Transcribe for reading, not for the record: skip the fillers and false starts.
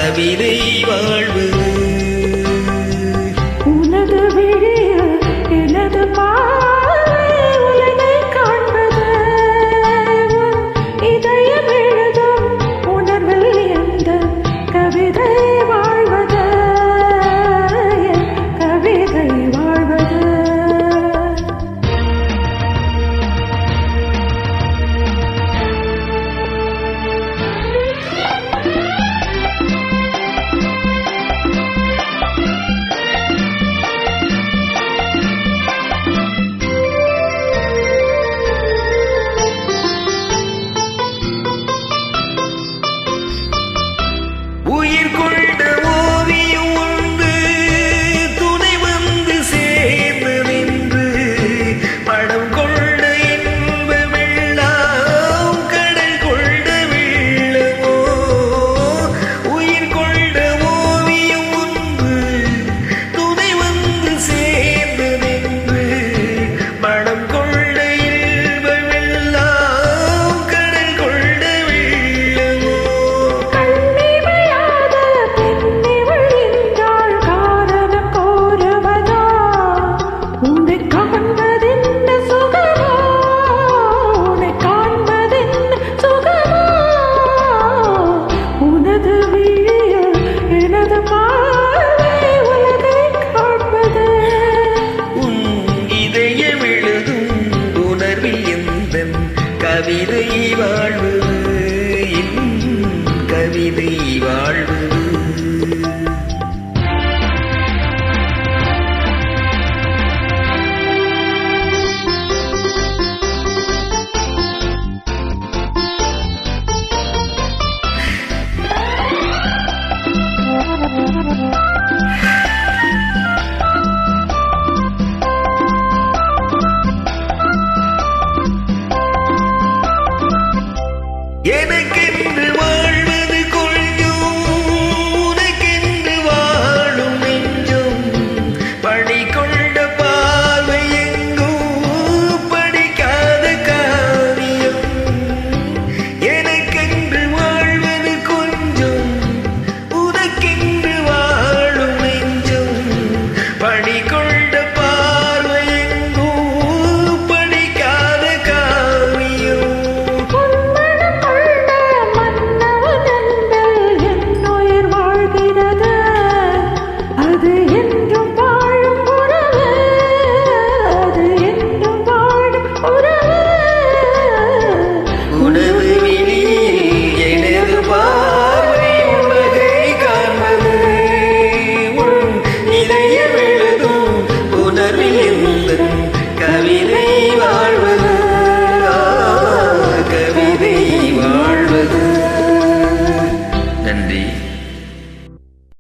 கவிதை வாழ்வு உனது விழிய எனது பார்வை உலகை காண்பது இதயம் எழுதும் உணர்வில் எந்த கவிதை வாழ்வது கவிதை வாழ்வது உயிர் கொண்ட ஓவியம் ஒன்று துணை வந்து சேர்ந்து நின்று படம் கொண்ட இன்ப வெள்ளம் கடல் கொண்ட வெள்ளமோ உயிர் கொண்ட ஓவியம் ஒன்று துணை வந்து சேர்ந்து நின்று படம் கொண்ட இன்ப வெள்ளம் கடல் கொண்ட வெள்ளமோ கவிதை